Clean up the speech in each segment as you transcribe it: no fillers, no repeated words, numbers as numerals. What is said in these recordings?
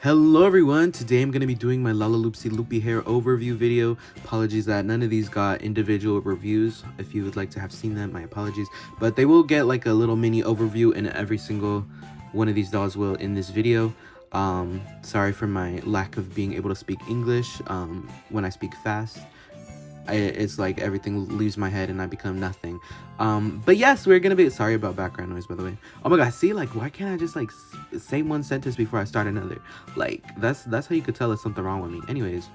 Hello everyone, today I'm going to be doing my Lalaloopsy Loopy Hair overview video. Apologies that none of these got individual reviews. If you would like to have seen them, my apologies. But they will get like a little mini overview, and every single one of these dolls will in this video. Sorry for my lack of being able to speak English when I speak fast. It's like everything leaves my head and I become nothing. But yes, we're gonna be sorry about background noise, by the way. Oh my god, see, like, why can't I just like say one sentence before I start another? Like, that's how you could tell there's something wrong with me. Anyways,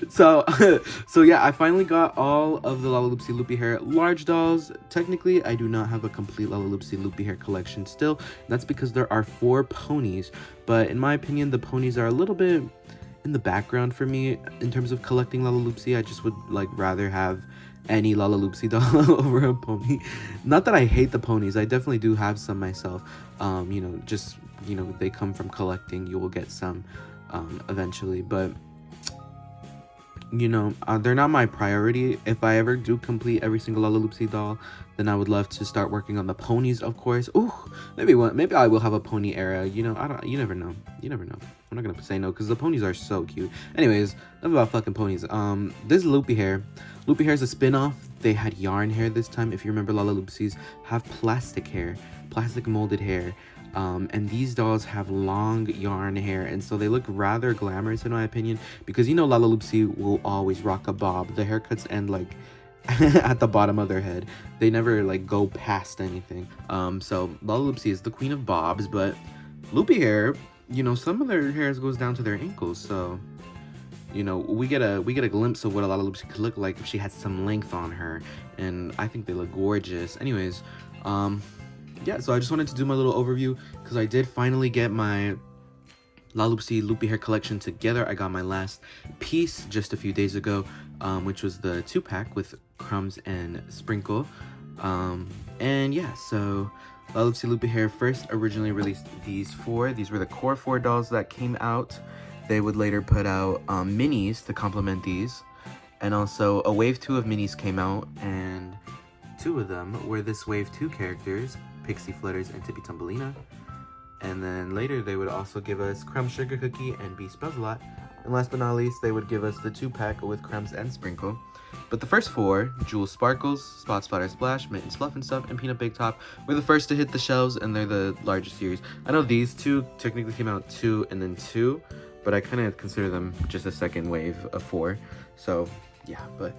so yeah, I finally got all of the Lalaloopsy Loopy Hair large dolls. Technically, I do not have a complete Lalaloopsy Loopy Hair collection still. That's because there are 4 ponies, but in my opinion, the ponies are a little bit in the background for me in terms of collecting Lalaloopsy. I just would like rather have any Lalaloopsy doll over a pony. Not that I hate the ponies, I definitely do have some myself. You know, just, you know, they come from collecting. You will get some eventually, but you know, they're not my priority. If I ever do complete every single Lalaloopsy doll, then I would love to start working on the ponies, of course. Ooh, maybe I will have a pony era. You know, you never know. You never know. I'm not gonna say no because the ponies are so cute. Anyways, enough about fucking ponies. This Loopy Hair. Loopy Hair is a spin-off. They had yarn hair this time. If you remember, Lalaloopsies have plastic hair, plastic molded hair. And these dolls have long yarn hair, and so they look rather glamorous in my opinion, because you know Lalaloopsy will always rock a bob. The haircuts end like at the bottom of their head. They never like go past anything. So Lalaloopsy is the queen of bobs, but Loopy Hair, you know, some of their hairs goes down to their ankles, so you know, we get a glimpse of what a Lalaloopsy could look like if she had some length on her, and I think they look gorgeous. Anyways, yeah, so I just wanted to do my little overview because I did finally get my Lalaloopsy Loopy Hair collection together. I got my last piece just a few days ago, which was the 2-pack with Crumbs and Sprinkle. And yeah, so Lalaloopsy Loopy Hair first originally released these 4. These were the core 4 dolls that came out. They would later put out minis to complement these. And also a wave 2 of minis came out, and 2 of them were this wave 2 characters, Pixie Flutters and Tippy Tumblina. And then later they would also give us Crumbs Sugar Cookie and Bea Spells-a-Lot. And last but not least, they would give us the 2-pack with Crumbs and Sprinkle. But the first 4, Jewel Sparkles, Splatter Splash, Mittens, Fluff and Stuff, and Peanut Big Top, were the first to hit the shelves, and they're the largest series. I know these 2 technically came out 2 and then 2, but I kind of consider them just a second wave of 4. So yeah, but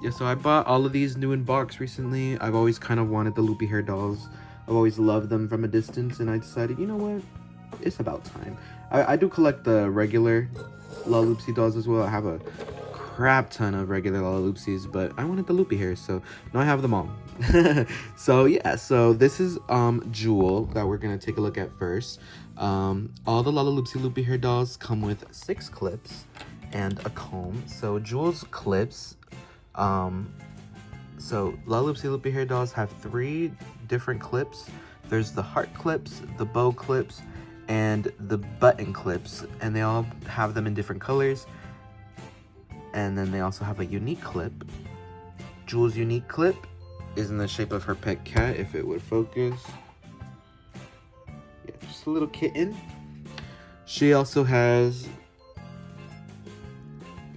yeah, so I bought all of these new in box recently. I've always kind of wanted the Loopy Hair dolls. I've always loved them from a distance, and I decided, you know what, it's about time. I do collect the regular Lalaloopsy dolls as well. I have a crap ton of regular Lalaloopsies, but I wanted the Loopy Hair, so now I have them all. So yeah, so this is Jewel that we're gonna take a look at first. All the Lalaloopsy Loopy Hair dolls come with 6 clips and a comb. So Jewel's clips, so Lalaloopsy Loopy Hair dolls have 3 different clips. There's the heart clips, the bow clips, and the button clips, and they all have them in different colors. And then they also have a unique clip. Jewel's unique clip is in the shape of her pet cat, if it would focus. Yeah, just a little kitten. She also has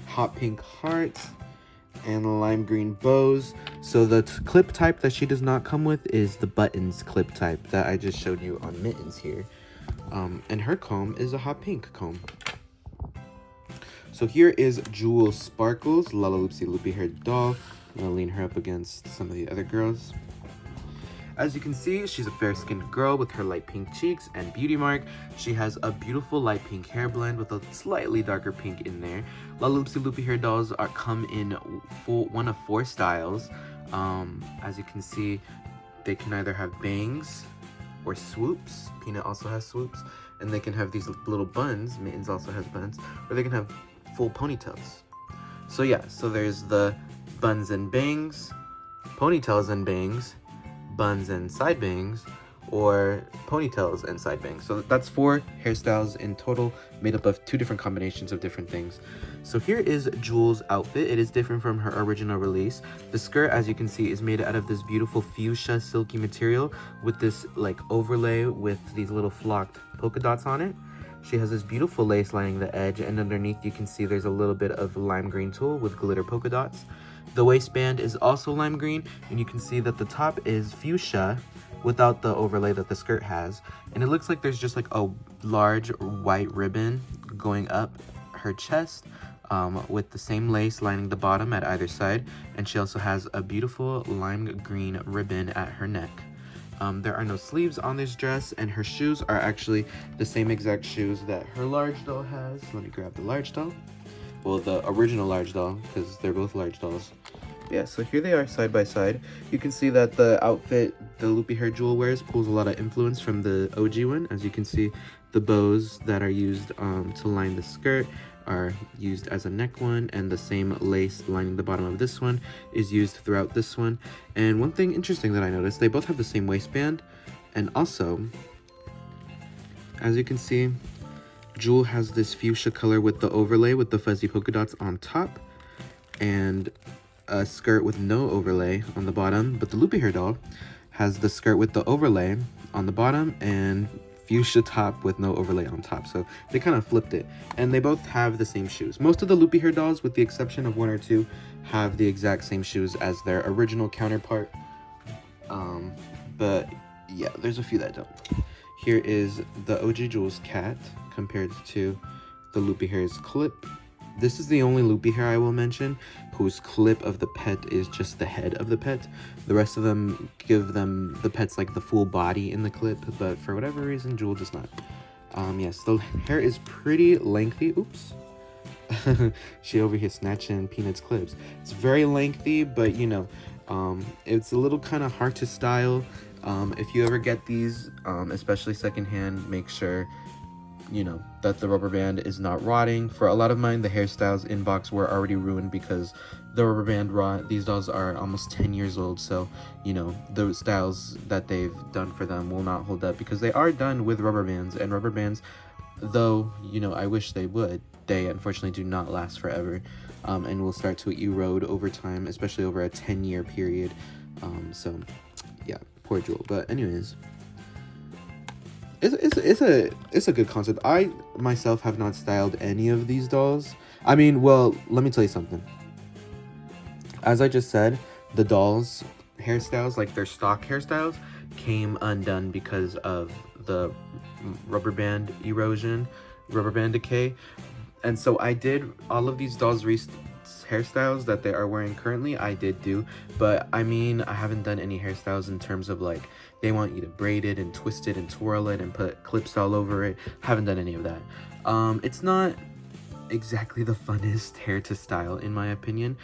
hot pink hearts and lime green bows. So the clip type that she does not come with is the buttons clip type that I just showed you on Mittens here. And her comb is a hot pink comb. So here is Jewel Sparkles, Lalaloopsy Loopy Hair doll. I'm gonna lean her up against some of the other girls. As you can see, she's a fair-skinned girl with her light pink cheeks and beauty mark. She has a beautiful light pink hair blend with a slightly darker pink in there. Lalaloopsy Loopy Hair dolls come in one of 4 styles. As you can see, they can either have bangs or swoops. Peanut also has swoops. And they can have these little buns. Mittens also has buns. Or they can have full ponytails. So yeah, so there's the buns and bangs, ponytails and bangs, buns and side bangs, or ponytails and side bangs. So that's 4 hairstyles in total, made up of 2 different combinations of different things. So here is Jewel's outfit. It is different from her original release. The skirt, as you can see, is made out of this beautiful fuchsia silky material with this like overlay with these little flocked polka dots on it. She has this beautiful lace lining the edge, and underneath you can see there's a little bit of lime green tulle with glitter polka dots. The waistband is also lime green, and you can see that the top is fuchsia without the overlay that the skirt has. And it looks like there's just like a large white ribbon going up her chest with the same lace lining the bottom at either side. And she also has a beautiful lime green ribbon at her neck. There are no sleeves on this dress, and her shoes are actually the same exact shoes that her large doll has. Let me grab the large doll. Well, the original large doll, because they're both large dolls. Yeah, so here they are side by side. You can see that the outfit the loopy hair Jewel wears pulls a lot of influence from the OG one. As you can see, the bows that are used to line the skirt are used as a neck one, and the same lace lining the bottom of this one is used throughout this one. And one thing interesting that I noticed, they both have the same waistband, and also, as you can see, Jewel has this fuchsia color with the overlay with the fuzzy polka dots on top, and a skirt with no overlay on the bottom. But the loopy hair doll has the skirt with the overlay on the bottom and fuchsia top with no overlay on top. So they kind of flipped it, and they both have the same shoes. Most of the loopy hair dolls, with the exception of 1 or 2, have the exact same shoes as their original counterpart. But yeah, there's a few that don't. Here is the OG Jewel's cat compared to the loopy hair's clip. This is the only loopy hair I will mention whose clip of the pet is just the head of the pet. The rest of them give them the pets like the full body in the clip, but for whatever reason Jewel does not. Yes, the hair is pretty lengthy. Oops. She over here snatching Peanut's clips. It's very lengthy, but you know, it's a little kind of hard to style. If you ever get these, especially secondhand, make sure you know that the rubber band is not rotting. For a lot of mine, the hairstyles in box were already ruined because the rubber band rot. These dolls are almost 10 years old, so you know the styles that they've done for them will not hold up because they are done with rubber bands, and rubber bands, though you know I wish they would, they unfortunately do not last forever, and will start to erode over time, especially over a 10-year period. So yeah, poor Jewel. But anyways, it's a good concept. I myself have not styled any of these dolls. I mean, well, let me tell you something. As I just said, the dolls' hairstyles, like their stock hairstyles, came undone because of the rubber band erosion, rubber band decay. And so I did all of these dolls' hairstyles that they are wearing currently. I did do, but I mean, I haven't done any hairstyles in terms of like they want you to braid it and twist it and twirl it and put clips all over it. Haven't done any of that. It's not exactly the funnest hair to style in my opinion,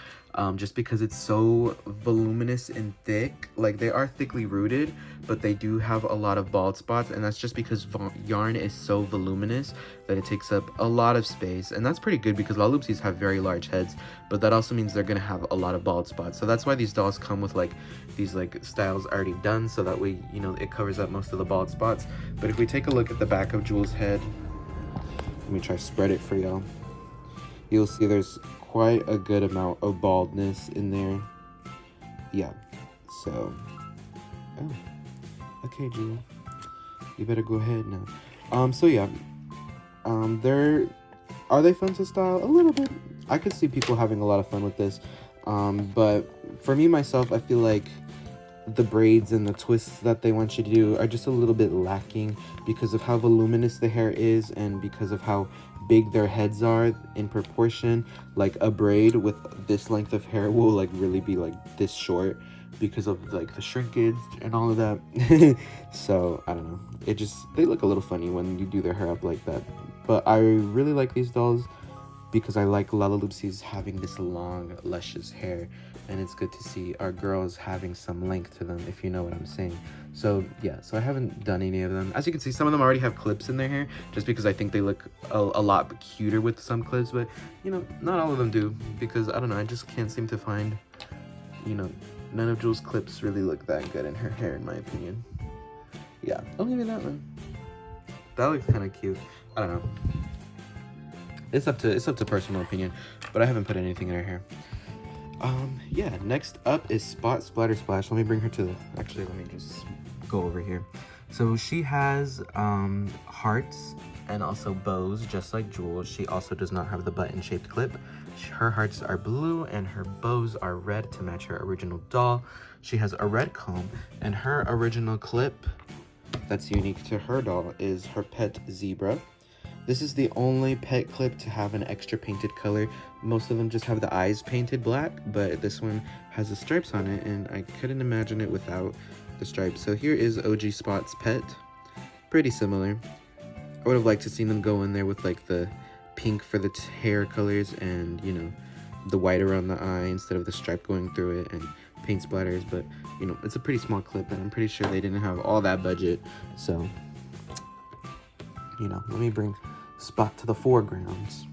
just because it's so voluminous and thick. Like they are thickly rooted, but they do have a lot of bald spots, and that's just because yarn is so voluminous that it takes up a lot of space. And that's pretty good because Lalaloopsies have very large heads, but that also means they're gonna have a lot of bald spots. So that's why these dolls come with like these like styles already done, so that way you know it covers up most of the bald spots. But if we take a look at the back of Jewel's head, let me try to spread it for y'all. You'll see there's quite a good amount of baldness in there. Yeah, so okay, Jewel, you better go ahead now. So yeah, are they fun to style? A little bit. I could see people having a lot of fun with this, but for me myself, I feel like the braids and the twists that they want you to do are just a little bit lacking because of how voluminous the hair is and because of how big their heads are in proportion. Like a braid with this length of hair will like really be like this short because of like the shrinkage and all of that. So I don't know, they look a little funny when you do their hair up like that. But I really like these dolls because I like Lalaloopsies having this long, luscious hair, and it's good to see our girls having some length to them, if you know what I'm saying. So yeah, so I haven't done any of them. As you can see, some of them already have clips in their hair, just because I think they look a lot cuter with some clips, but you know, not all of them do, because I don't know, I just can't seem to find, you know, none of Jewel's clips really look that good in her hair, in my opinion. yeah, I'll give you that one. That looks kind of cute. I don't know. It's up to personal opinion, but I haven't put anything in her hair. Yeah, next up is Splatter Splash. Let me bring her to the, actually, let me just go over here. So she has hearts and also bows, just like Jewel. She also does not have the button-shaped clip. Her hearts are blue and her bows are red to match her original doll. She has a red comb, and her original clip that's unique to her doll is her pet zebra. This is the only pet clip to have an extra painted color. Most of them just have the eyes painted black, but this one has the stripes on it, and I couldn't imagine it without the stripes. So here is OG Spot's pet. Pretty similar. I would have liked to see them go in there with like the pink for the hair colors and, you know, the white around the eye instead of the stripe going through it and paint splatters, but you know, it's a pretty small clip and I'm pretty sure they didn't have all that budget. So, you know, let me bring Spot to the foregrounds.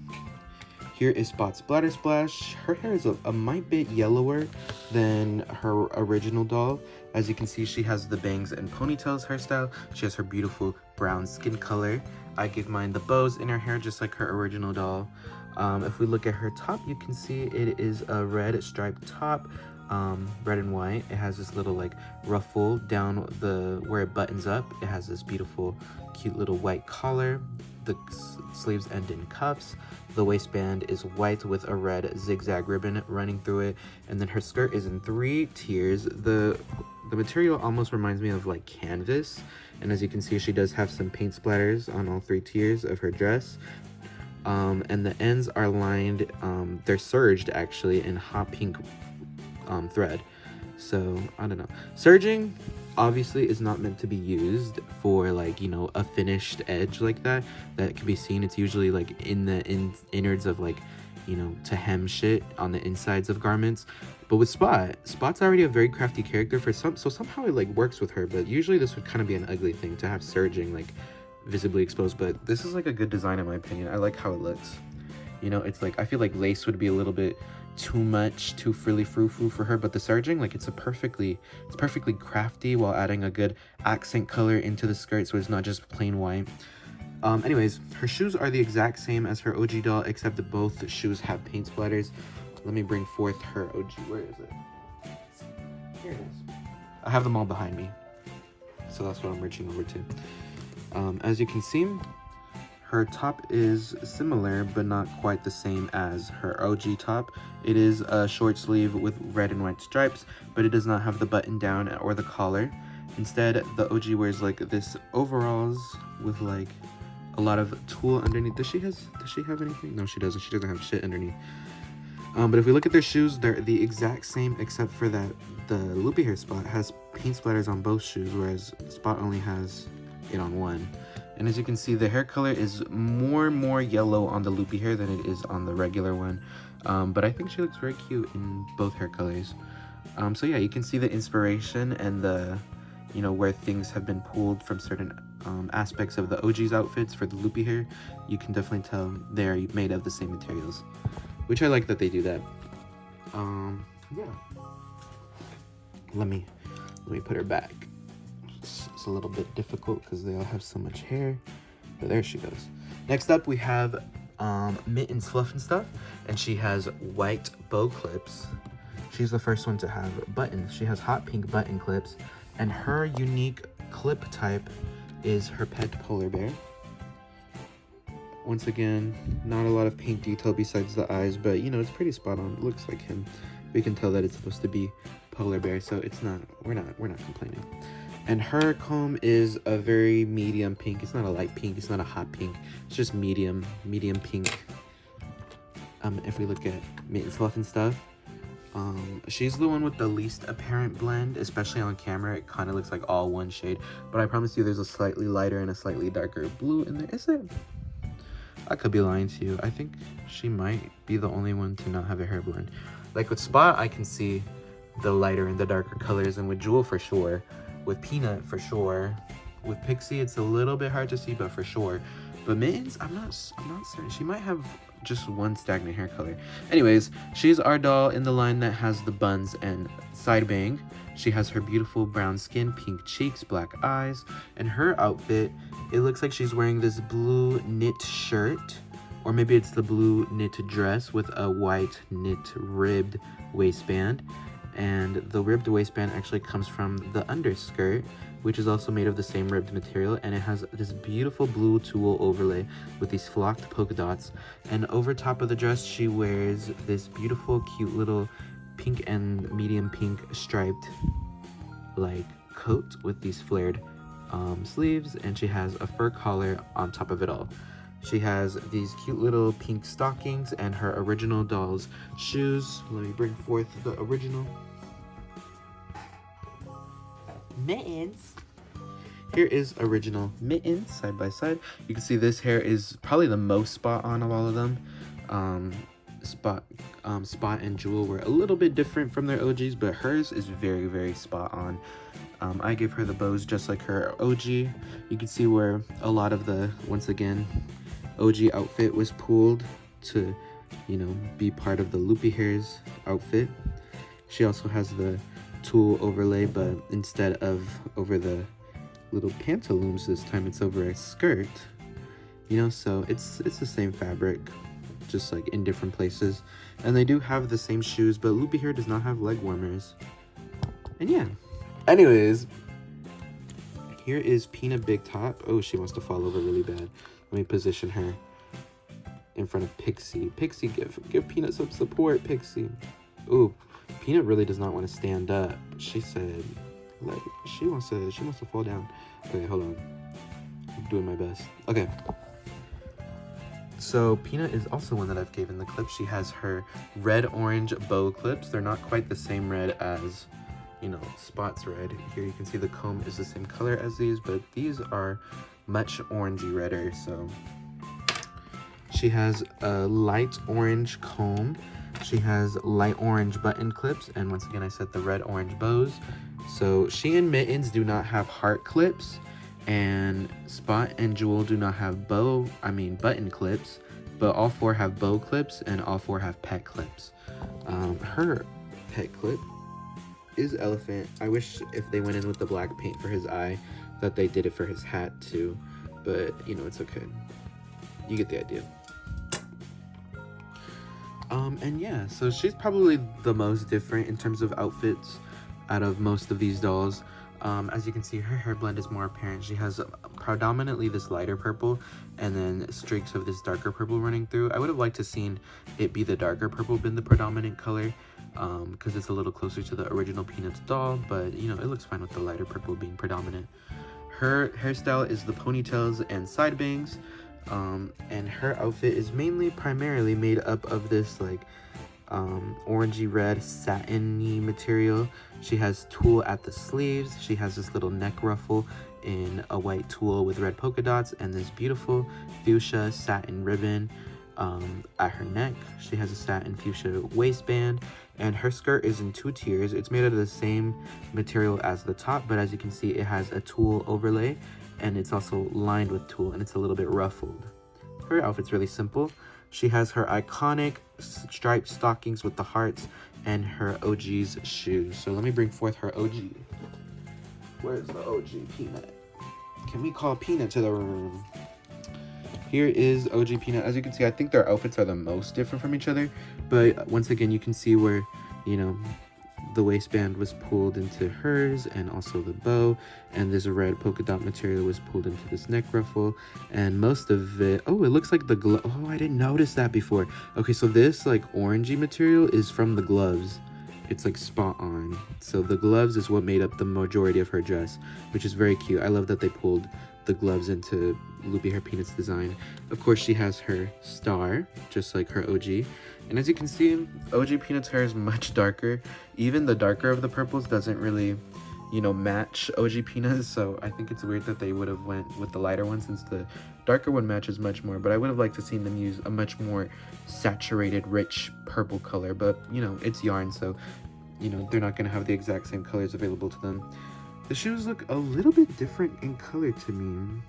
Here is Spot's Splatter Splash. Her hair is a mite bit yellower than her original doll. As you can see, she has the bangs and ponytails hairstyle. She has her beautiful brown skin color. I give mine the bows in her hair just like her original doll. If we look at her top, you can see it is a red striped top, red and white. It has this little like ruffle down where it buttons up. It has this beautiful cute little white collar. The sleeves end in cuffs. The waistband is white with a red zigzag ribbon running through it, and then her skirt is in 3 tiers. The material almost reminds me of like canvas, and as you can see, she does have some paint splatters on all 3 tiers of her dress. And the ends are lined, they're serged actually in hot pink thread. So I don't know, serging obviously is not meant to be used for like, you know, a finished edge like that can be seen. It's usually like in the innards of like, you know, to hem shit on the insides of garments. But with Spot's already a very crafty character so somehow it like works with her, but usually this would kind of be an ugly thing to have serging like visibly exposed. But this is like a good design in my opinion. I like how it looks. You know, it's like, I feel like lace would be a little bit too frilly frou-frou for her, but the serging, like, it's perfectly crafty while adding a good accent color into the skirt, so it's not just plain white. Anyways, her shoes are the exact same as her OG doll, except that both shoes have paint splatters. Let me bring forth her OG. Where is it? Here it is. I have them all behind me, so that's what I'm reaching over to. As you can see, her top is similar, but not quite the same as her OG top. It is a short sleeve with red and white stripes, but it does not have the button down or the collar. Instead, the OG wears like this overalls with like a lot of tulle underneath. Does she have anything? No, she doesn't. She doesn't have shit underneath. But if we look at their shoes, they're the exact same, except for that the Loopy Hair Spot has paint splatters on both shoes, whereas Spot only has it on one. And as you can see, the hair color is more yellow on the Loopy Hair than it is on the regular one. But I think she looks very cute in both hair colors. So yeah, you can see the inspiration and the, you know, where things have been pulled from certain aspects of the OG's outfits for the Loopy Hair. You can definitely tell they're made of the same materials, which I like that they do that. Yeah. Let me put her back. It's a little bit difficult because they all have so much hair, but there she goes. Next up we have Mittens, Fluff and Stuff, and she has white bow clips. She's the first one to have buttons. She has hot pink button clips, and her unique clip type is her pet polar bear. Once again, not a lot of paint detail besides the eyes, but you know, it's pretty spot on. It looks like him. We can tell that it's supposed to be polar bear, so it's not, we're not complaining. And her comb is a very medium pink. It's not a light pink, it's not a hot pink, it's just medium pink. If we look at Mittens, Fluff and Stuff, she's the one with the least apparent blend, especially on camera. It kind of looks like all one shade, but I promise you there's a slightly lighter and a slightly darker blue in there. Is it? I could be lying to you. I think she might be the only one to not have a hair blend. Like with Spot, I can see the lighter and the darker colors, and with Jewel for sure. With Peanut for sure. With Pixie, it's a little bit hard to see, but for sure. But Mittens, I'm not certain. She might have just one stagnant hair color. Anyways, she's our doll in the line that has the buns and side bang. She has her beautiful brown skin, pink cheeks, black eyes, and her outfit, it looks like she's wearing this blue knit shirt, or maybe it's the blue knit dress with a white knit ribbed waistband. And the ribbed waistband actually comes from the underskirt, which is also made of the same ribbed material, and it has this beautiful blue tulle overlay with these flocked polka dots. And over top of the dress, she wears this beautiful, cute little pink and medium pink striped like coat with these flared sleeves, and she has a fur collar on top of it all. She has these cute little pink stockings and her original doll's shoes. Let me bring forth the original. Mittens. Here is original Mittens side by side. You can see this hair is probably the most spot on of all of them. Spot and Jewel were a little bit different from their OGs, but hers is very, very spot on. I give her the bows just like her OG. You can see where a lot of the, once again, OG outfit was pulled to, you know, be part of the Loopy Hair's outfit. She also has the tulle overlay, but instead of over the little pantaloons this time, it's over a skirt. You know, so it's the same fabric, just like in different places. And they do have the same shoes, but Loopy Hair does not have leg warmers. And yeah. Anyways, here is Peanut Big Top. Oh, she wants to fall over really bad. Let me position her in front of Pixie. Pixie, give Peanut some support, Pixie. Ooh, Peanut really does not want to stand up. She said, like, she wants to fall down. Okay, hold on. I'm doing my best. Okay. So Peanut is also one that I've given the clip. She has her red-orange bow clips. They're not quite the same red as, you know, Spot's red. Here you can see the comb is the same color as these, but these are much orangey redder. So she has a light orange comb. She has light orange button clips, and once again I said the red orange bows. So she and Mittens do not have heart clips, and Spot and Jewel do not have button clips, but all four have bow clips and all four have pet clips. Her pet clip is Elephant. I wish if they went in with the black paint for his eye that they did it for his hat too, but you know, it's okay. You get the idea. And yeah, so she's probably the most different in terms of outfits out of most of these dolls. As you can see, her hair blend is more apparent. She has predominantly this lighter purple and then streaks of this darker purple running through. I would have liked to seen it be the darker purple been the predominant color, because it's a little closer to the original Peanuts doll, but you know, it looks fine with the lighter purple being predominant. Her hairstyle is the ponytails and side bangs, and her outfit is primarily made up of this like orangey red satiny material. She has tulle at the sleeves. She has this little neck ruffle in a white tulle with red polka dots, and this beautiful fuchsia satin ribbon at her neck. She has a satin fuchsia waistband, and her skirt is in 2 tiers. It's made out of the same material as the top, but as you can see, it has a tulle overlay, and it's also lined with tulle, and it's a little bit ruffled. Her outfit's really simple. She has her iconic striped stockings with the hearts and her OG's shoes. So let me bring forth her OG. Where's the OG Peanut? Can we call Peanut to the room? Here is OG Peanut. As you can see, I think their outfits are the most different from each other. But once again, you can see where, you know, the waistband was pulled into hers, and also the bow, and this red polka dot material was pulled into this neck ruffle, and most of it, oh, it looks like the glove. Oh, I didn't notice that before. Okay, so this like orangey material is from the gloves. It's like spot on. So the gloves is what made up the majority of her dress, which is very cute. I love that they pulled the gloves into Loopy Hair Peanut's design. Of course, she has her star, just like her OG. And as you can see, OG Peanut's hair is much darker. Even the darker of the purples doesn't really, you know, match OG Peanut's. So I think it's weird that they would have went with the lighter one, since the darker one matches much more. But I would have liked to seen them use a much more saturated, rich purple color. But, you know, it's yarn, so, you know, they're not going to have the exact same colors available to them. The shoes look a little bit different in color to me.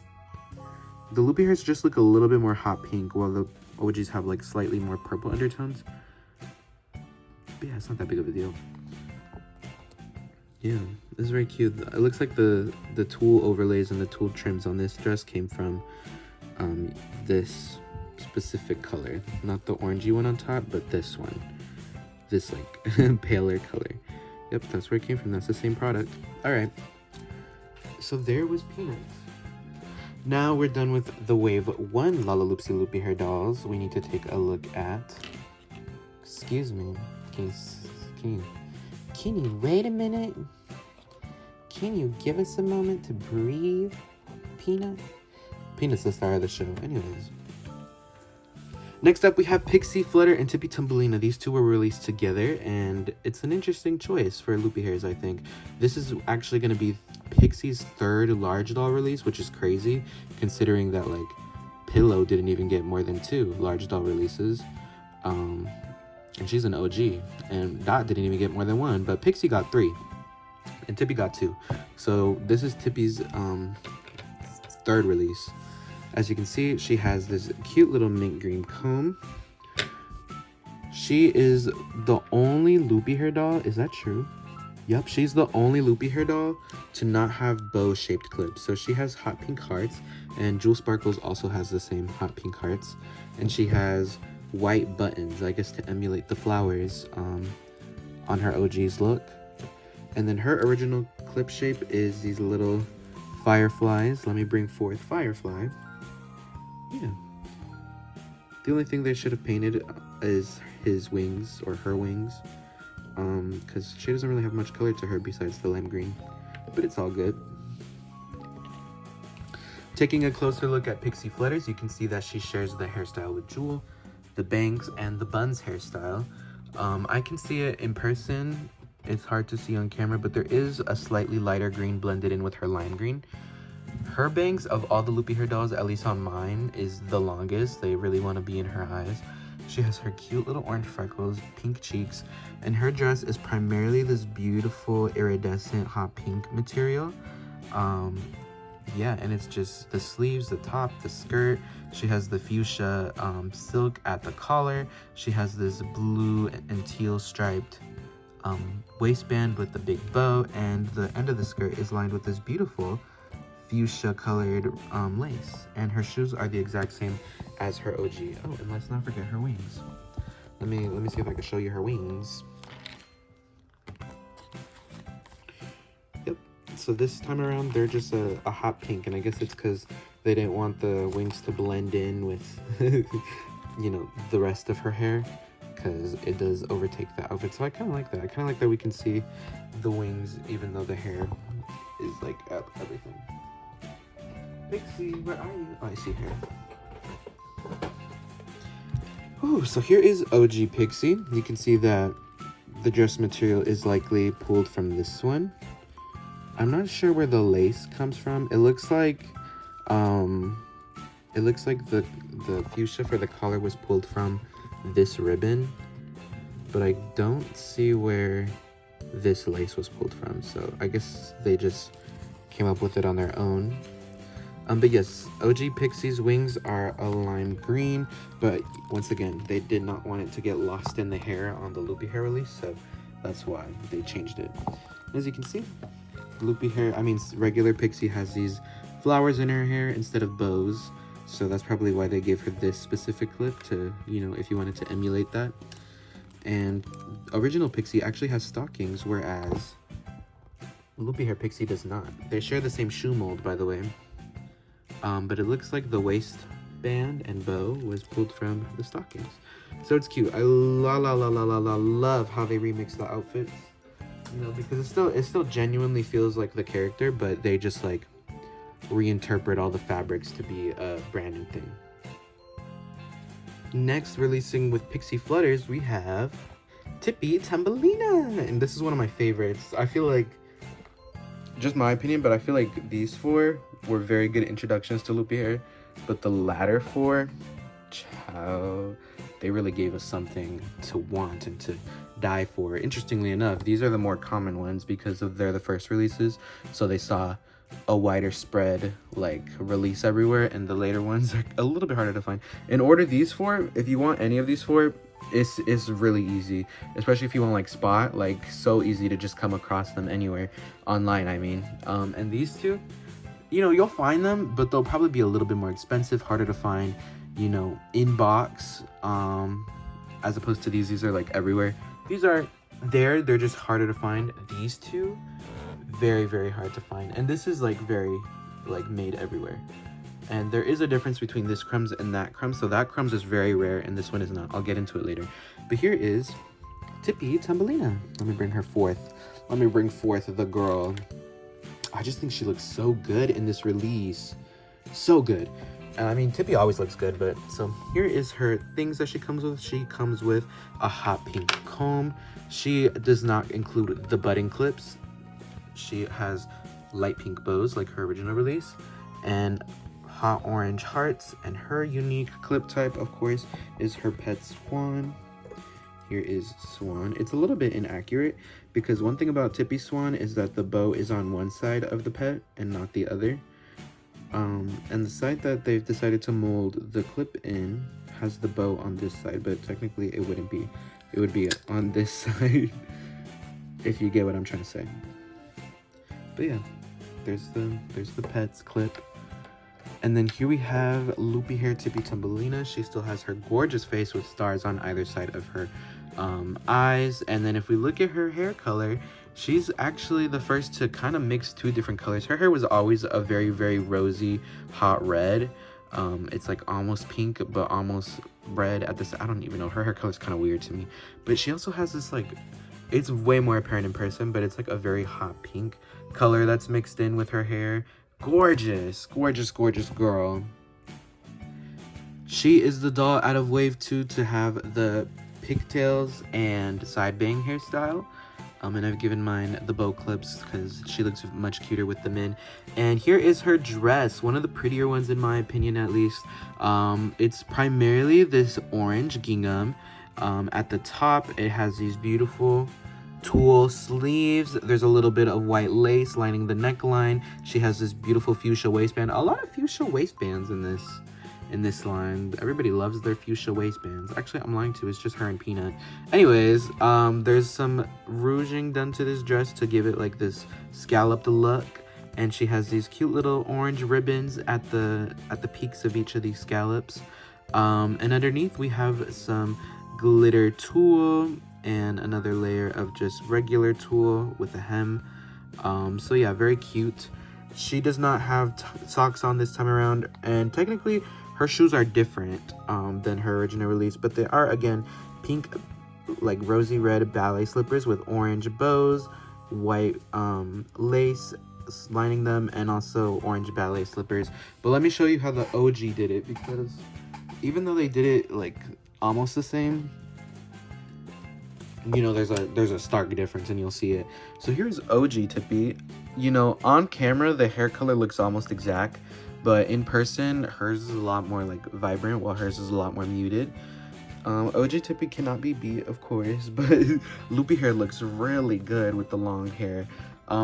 The Loopy Hairs just look a little bit more hot pink, while OGs have like slightly more purple undertones. But yeah, it's not that big of a deal. Yeah, this is very cute. It looks like the tulle overlays and the tulle trims on this dress came from this specific color. Not the orangey one on top, but this one. This like paler color. Yep, that's where it came from. That's the same product. Alright. So there was Peanuts. Now we're done with the Wave 1 Lalaloopsy Loopy Hair dolls. We need to take a look at... Excuse me. Can you wait a minute? Can you give us a moment to breathe, Peanut? Peanut's the star of the show. Anyways. Next up, we have Pixie Flutter and Tippy Tumblina. These two were released together, and it's an interesting choice for loopy hairs, I think. This is actually going to be Pixie's third large doll release, which is crazy, considering that, like, Pillow didn't even get more than 2 large doll releases. And she's an OG. And Dot didn't even get more than 1, but Pixie got 3. And Tippy got 2. So this is Tippy's third release. As you can see, she has this cute little mint green comb. She is the only loopy hair doll. Is that true? Yep, she's the only loopy hair doll to not have bow-shaped clips. So she has hot pink hearts, and Jewel Sparkles also has the same hot pink hearts. And she has white buttons, I guess to emulate the flowers on her OG's look. And then her original clip shape is these little fireflies. Let me bring forth Firefly. Yeah. The only thing they should have painted is his wings, or her wings. Because she doesn't really have much color to her besides the lime green. But it's all good. Taking a closer look at Pixie Flutters, you can see that she shares the hairstyle with Jewel, the bangs, and the buns hairstyle. I can see it in person. It's hard to see on camera, but there is a slightly lighter green blended in with her lime green. Her bangs, of all the loopy hair dolls, at least on mine, is the longest. They really want to be in her eyes. She has her cute little orange freckles, pink cheeks, and her dress is primarily this beautiful iridescent hot pink material. Yeah, and it's just the sleeves, the top, the skirt. She has the fuchsia silk at the collar. She has this blue and teal striped waistband with the big bow, and the end of the skirt is lined with this beautiful fuchsia colored lace, and her shoes are the exact same as her OG. Oh, and let's not forget her wings. Let me see if I can show you her wings. Yep. So this time around they're just a hot pink, and I guess it's because they didn't want the wings to blend in with you know, the rest of her hair, because it does overtake the outfit. So I kind of like that. I kind of like that we can see the wings even though the hair is like up everything. Pixie, where are you? Oh, I see her. Oh, so here is OG Pixie. You can see that the dress material is likely pulled from this one. I'm not sure where the lace comes from. It looks like the fuchsia for the collar was pulled from this ribbon, but I don't see where this lace was pulled from. So I guess they just came up with it on their own. But yes, OG Pixie's wings are a lime green, but once again, they did not want it to get lost in the hair on the loopy hair release, so that's why they changed it. As you can see, regular Pixie has these flowers in her hair instead of bows, so that's probably why they gave her this specific clip to, you know, if you wanted to emulate that. And original Pixie actually has stockings, whereas loopy hair Pixie does not. They share the same shoe mold, by the way. But it looks like the waistband and bow was pulled from the stockings. So it's cute. I love how they remix the outfits. You know, because it still genuinely feels like the character, but they just like reinterpret all the fabrics to be a brand new thing. Next, releasing with Pixie Flutters, we have Tippy Tumblina. And this is one of my favorites. I feel like, just my opinion, but I feel like these 4 were very good introductions to loopy hair, but the latter 4, ciao, they really gave us something to want and to die for. Interestingly enough, these are the more common ones because they're the first releases, so they saw a wider spread like release everywhere, and the later ones are a little bit harder to find. In order these four, if you want any of these four, it's really easy, especially if you want like spot, like so easy to just come across them anywhere online, I mean. And these two, you know, you'll find them, but they'll probably be a little bit more expensive, harder to find, you know, in box, as opposed to these are like everywhere. These are there, they're just harder to find. These two, very, very hard to find. And this is like very like made everywhere. And there is a difference between this Crumbs and that Crumbs. So that Crumbs is very rare and this one is not. I'll get into it later. But here is Tippy Tumblina. Let me bring her forth. Let me bring forth the girl. I just think she looks so good in this release. So good. I mean, Tippy always looks good, but so here is her things that she comes with. She comes with a hot pink comb. She does not include the budding clips. She has light pink bows like her original release and hot orange hearts, and her unique clip type, of course, is her pet swan. Here is Swan. It's a little bit inaccurate because one thing about Tippy Swan is that the bow is on one side of the pet and not the other. And the side that they've decided to mold the clip in has the bow on this side, but technically it wouldn't be. It would be on this side, if you get what I'm trying to say. But yeah, there's the pets clip. And then here we have Loopy Hair Tippy Tumblina. She still has her gorgeous face with stars on either side of her eyes. And then if we look at her hair color, she's actually the first to kind of mix two different colors. Her hair was always a very, very rosy, hot red. It's like almost pink, but almost red at this. I don't even know. Her hair color is kind of weird to me. But she also has this like, it's way more apparent in person, but it's like a very hot pink color that's mixed in with her hair. Gorgeous, gorgeous, gorgeous girl. She is the doll out of wave 2 to have the pigtails and side bang hairstyle. And I've given mine the bow clips because she looks much cuter with them in. And here is her dress, one of the prettier ones in my opinion at least. It's primarily this orange gingham. At the top, it has these beautiful tulle sleeves. There's a little bit of white lace lining the neckline. She has this beautiful fuchsia waistband. A lot of fuchsia waistbands in this line. Everybody loves their fuchsia waistbands. Actually, I'm lying too. It's just her and Peanut. Anyways, there's some rouging done to this dress to give it like this scalloped look. And she has these cute little orange ribbons at the peaks of each of these scallops. And underneath we have some glitter tulle and another layer of just regular tulle with a hem. So yeah, very cute. She does not have socks on this time around, and technically her shoes are different than her original release, but they are again pink, like rosy red ballet slippers with orange bows, white lace lining them, and also orange ballet slippers. But let me show you how the OG did it, because even though they did it like almost the same, you know, there's a stark difference, and you'll see it. So here's OG Tippy. You know, on camera the hair color looks almost exact, but in person hers is a lot more like vibrant, while hers is a lot more muted. OG Tippy cannot be beat, of course, but Loopy Hair looks really good with the long hair.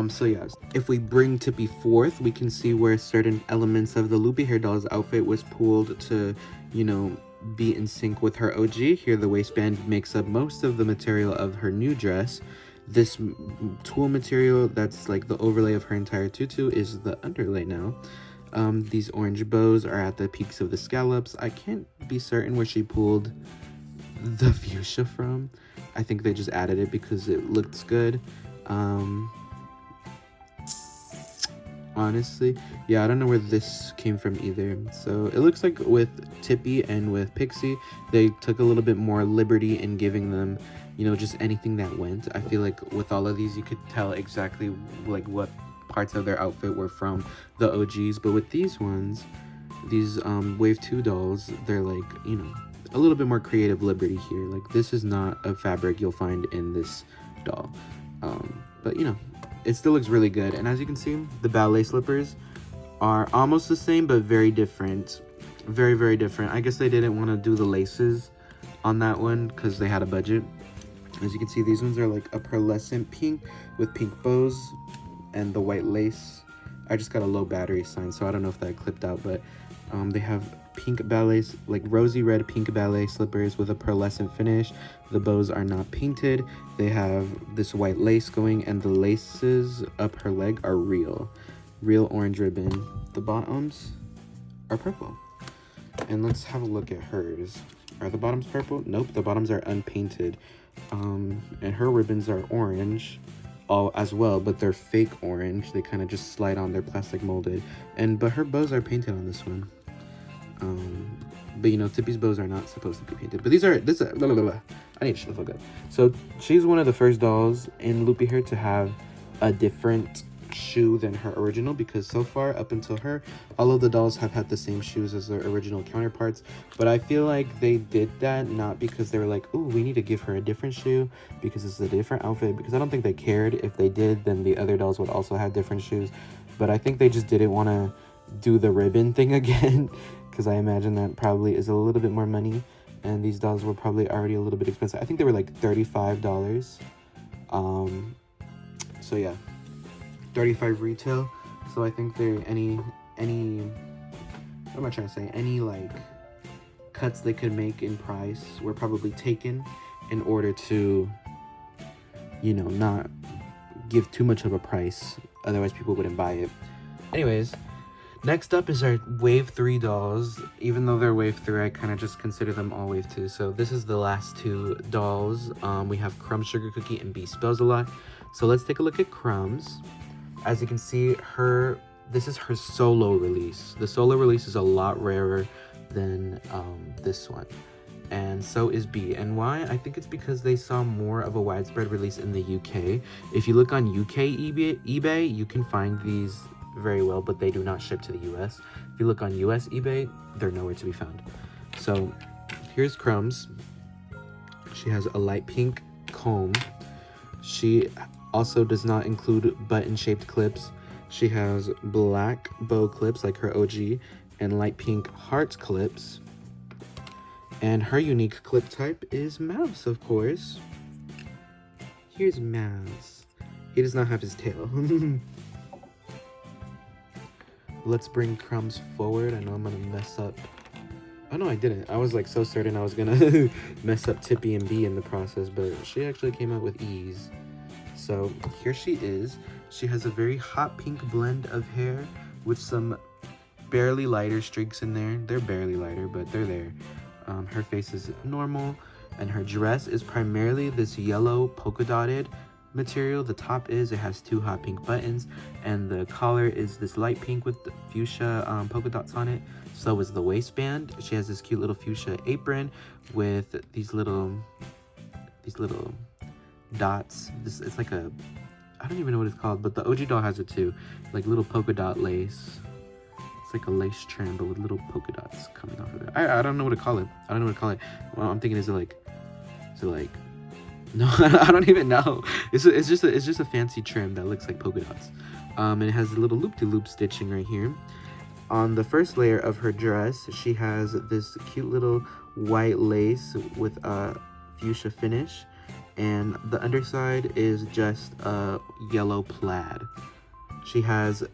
So yeah, if we bring Tippy forth, we can see where certain elements of the Loopy Hair doll's outfit was pulled to, you know, be in sync with her OG. Here the waistband makes up most of the material of her new dress. This tulle material that's like the overlay of her entire tutu is the underlay now. These orange bows are at the peaks of the scallops. I can't be certain where she pulled the fuchsia from. I think they just added it because it looks good. Honestly, yeah, I don't know where this came from either. So it looks like with Tippy and with Pixie, they took a little bit more liberty in giving them, you know, just anything that went. I feel like with all of these, you could tell exactly like what parts of their outfit were from the OGs. But with these ones, these wave 2 dolls, they're like, you know, a little bit more creative liberty here. Like, this is not a fabric you'll find in this doll. But you know, it still looks really good. And as you can see, the ballet slippers are almost the same, but very different. Very, very different. I guess they didn't want to do the laces on that one because they had a budget. As you can see, these ones are like a pearlescent pink with pink bows and the white lace I just got a low battery sign, so I don't know if that clipped out, but they have pink ballet, like rosy red pink ballet slippers with a pearlescent finish. The bows are not painted. They have this white lace going, and the laces up her leg are real orange ribbon. The bottoms are purple. And let's have a look at hers. Are the bottoms purple? Nope, the bottoms are unpainted. And her ribbons are orange all as well, but they're fake orange. They kind of just slide on, they're plastic molded. But her bows are painted on this one. But you know, Tippy's bows are not supposed to be painted. But blah, blah, blah. I need to shut the fuck up. So she's one of the first dolls in Loopy Hair to have a different shoe than her original, because so far up until her, all of the dolls have had the same shoes as their original counterparts. But I feel like they did that not because they were like, ooh, we need to give her a different shoe because it's a different outfit, because I don't think they cared. If they did, then the other dolls would also have different shoes. But I think they just didn't want to do the ribbon thing again, because I imagine that probably is a little bit more money, and these dolls were probably already a little bit expensive. I think they were like $35. So yeah, 35 retail. So I think there any what am I trying to say, any like cuts they could make in price were probably taken in order to, you know, not give too much of a price, otherwise people wouldn't buy it. Anyways, next up is our wave 3 dolls. Even though they're wave 3, I kind of just consider them all wave 2. So this is the last 2 dolls. We have Crumbs Sugar Cookie and Bea Spells-a-Lot. So let's take a look at Crumbs. As you can see, this is her solo release. The solo release is a lot rarer than this one. And so is Bea. And why? I think it's because they saw more of a widespread release in the UK. If you look on UK eBay, you can find these very well, but they do not ship to the US. If you look on US eBay, they're nowhere to be found. So here's Crumbs. She has a light pink comb. She also does not include button-shaped clips. She has black bow clips like her OG and light pink heart clips. And her unique clip type is Mouse, of course. Here's Mouse. He does not have his tail. Let's bring Crumbs forward. I know I'm gonna mess up. Oh no, I didn't. I was like so certain I was gonna mess up Tippy and Bea in the process, but she actually came out with ease. So here she is. She has a very hot pink blend of hair with some barely lighter streaks in there. They're barely lighter, but they're there. Her face is normal, and her dress is primarily this yellow polka dotted material. The top it has 2 hot pink buttons, and the collar is this light pink with the fuchsia polka dots on it. So is the waistband. She has this cute little fuchsia apron with these little dots. It's like a, I don't even know what it's called, but the OG doll has it too, like little polka dot lace. It's like a lace trim, but with little polka dots coming off of it. I don't know what to call it. Well, I'm thinking, is it like no, I don't even know. It's just a fancy trim that looks like polka dots. And it has a little loop-de-loop stitching right here. On the first layer of her dress, she has this cute little white lace with a fuchsia finish, and the underside is just a yellow plaid. She has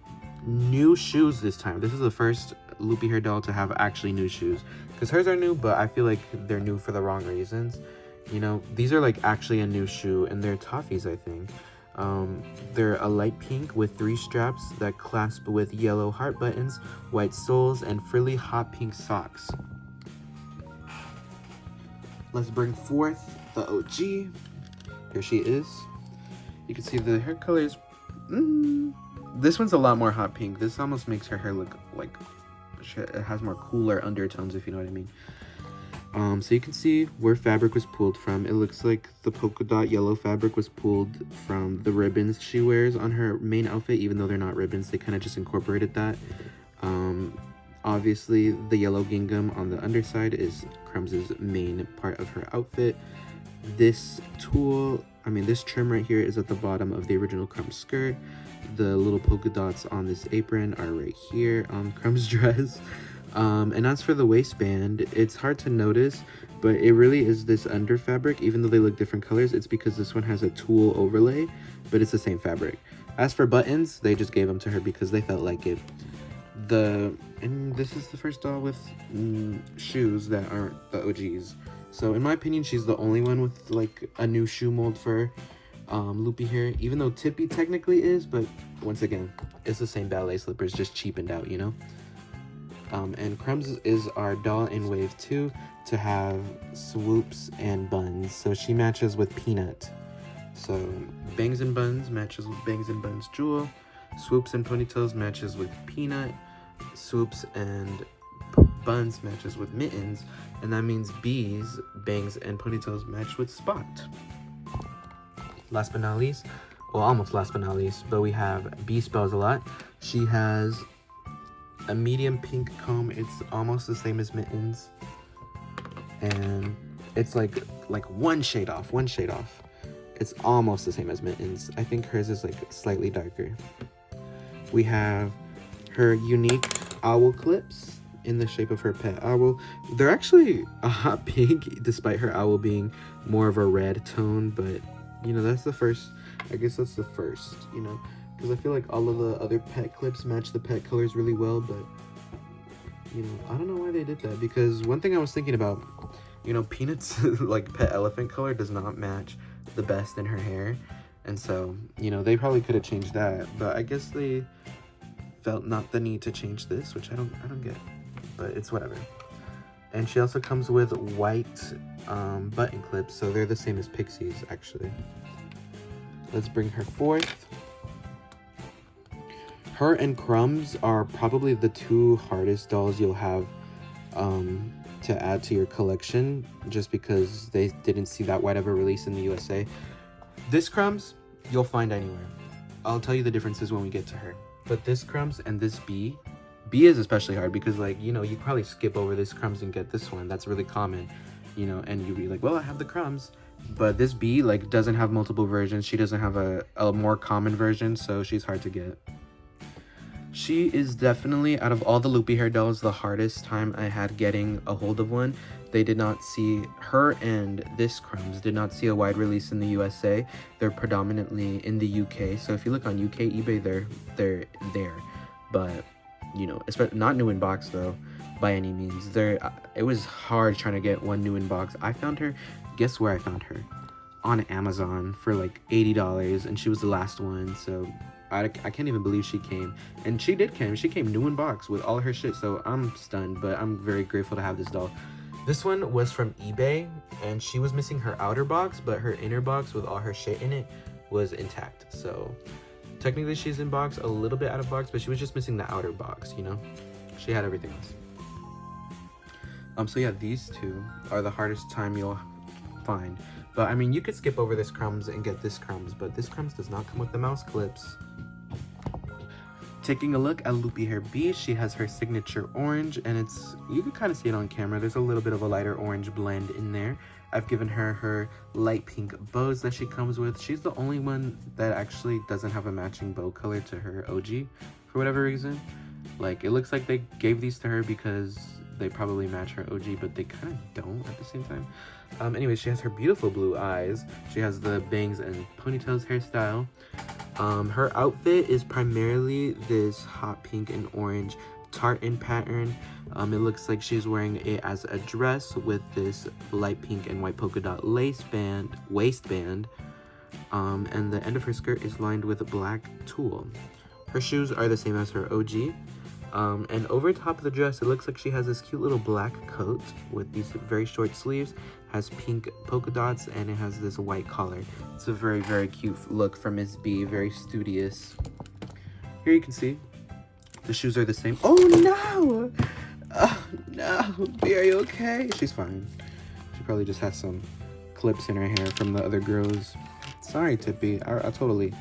new shoes this time. This is the first Loopy Hair doll to have actually new shoes, because hers are new, but I feel like they're new for the wrong reasons. You know, these are like actually a new shoe, and they're toffees, I think. They're a light pink with 3 straps that clasp with yellow heart buttons, white soles, and frilly hot pink socks. Let's bring forth the OG. Here she is. You can see the hair colors. This one's a lot more hot pink. This almost makes her hair look like it has more cooler undertones, if you know what I mean. So you can see where fabric was pulled from. It looks like the polka dot yellow fabric was pulled from the ribbons she wears on her main outfit, even though they're not ribbons. They kind of just incorporated that. Obviously, the yellow gingham on the underside is Crumbs' main part of her outfit. This trim right here is at the bottom of the original Crumbs skirt. The little polka dots on this apron are right here on Crumbs' dress. And as for the waistband, it's hard to notice, but it really is this under fabric. Even though they look different colors, it's because this one has a tulle overlay, but it's the same fabric. As for buttons, they just gave them to her because they felt like it. And this is the first doll with shoes that aren't the OGs. So in my opinion, she's the only one with like a new shoe mold for loopy hair, even though Tippy technically is, but once again, it's the same ballet slippers, just cheapened out, you know? And Crumbs is our doll in wave 2 to have swoops and buns, so she matches with Peanut. So bangs and buns matches with Bangs and Buns Jewel, swoops and ponytails matches with Peanut, swoops and buns matches with Mittens, and that means Bee's bangs and ponytails match with Spot. Last but not least, well, almost last but not least, but we have Bea Spells-a-Lot. She has a medium pink comb. It's almost the same as Mittens, and it's like one shade off. It's almost the same as Mittens. I think hers is like slightly darker. We have her unique owl clips in the shape of her pet owl. They're actually a hot pink, despite her owl being more of a red tone, but you know, that's the first, I guess that's the first, you know, because I feel like all of the other pet clips match the pet colors really well, but you know, I don't know why they did that, because one thing I was thinking about, you know, Peanut's like pet elephant color does not match the best in her hair, and so, you know, they probably could have changed that, but I guess they felt not the need to change this, which I don't get, but it's whatever. And she also comes with white button clips, so they're the same as Pixie's actually. Let's bring her forth. Her and Crumbs are probably the two hardest dolls you'll have to add to your collection, just because they didn't see that wide of a release in the USA. This Crumbs, you'll find anywhere. I'll tell you the differences when we get to her. But this Crumbs and this Bea is especially hard because, like, you know, you probably skip over this Crumbs and get this one. That's really common, you know, and you'd be like, well, I have the Crumbs. But this Bea, like, doesn't have multiple versions. She doesn't have a more common version, so she's hard to get. She is definitely, out of all the loopy hair dolls, the hardest time I had getting a hold of one. They did not see, her and this Crumbs did not see a wide release in the USA. They're predominantly in the UK. So if you look on UK eBay, they're there. But, you know, not new in box though, by any means. It was hard trying to get one new in box. I found her, guess where I found her? On Amazon for like $80, and she was the last one, so I can't even believe she came. And she did come. She came new in box with all her shit, so I'm stunned, but I'm very grateful to have this doll. This one was from eBay, and she was missing her outer box, but her inner box with all her shit in it was intact. So technically she's in box, a little bit out of box, but she was just missing the outer box, you know? She had everything else. So yeah, these two are the hardest time you'll find. But I mean, you could skip over this Crumbs and get this Crumbs, but this Crumbs does not come with the mouse clips. Taking a look at Loopy Hair Bea, she has her signature orange, and you can kind of see it on camera. There's a little bit of a lighter orange blend in there. I've given her her light pink bows that she comes with. She's the only one that actually doesn't have a matching bow color to her OG for whatever reason. Like, it looks like they gave these to her because they probably match her OG, but they kind of don't at the same time. Anyway, she has her beautiful blue eyes. She has the bangs and ponytails hairstyle. Her outfit is primarily this hot pink and orange tartan pattern. It looks like she's wearing it as a dress with this light pink and white polka dot waistband. And the end of her skirt is lined with black tulle. Her shoes are the same as her OG. And over top of the dress, it looks like she has this cute little black coat with these very short sleeves, has pink polka dots, and it has this white collar. It's a very, very cute look from Miss Bea, very studious. Here you can see the shoes are the same. Oh no! Oh no, Bea, are you okay? She's fine. She probably just has some clips in her hair from the other girls. Sorry, Tippy. I totally...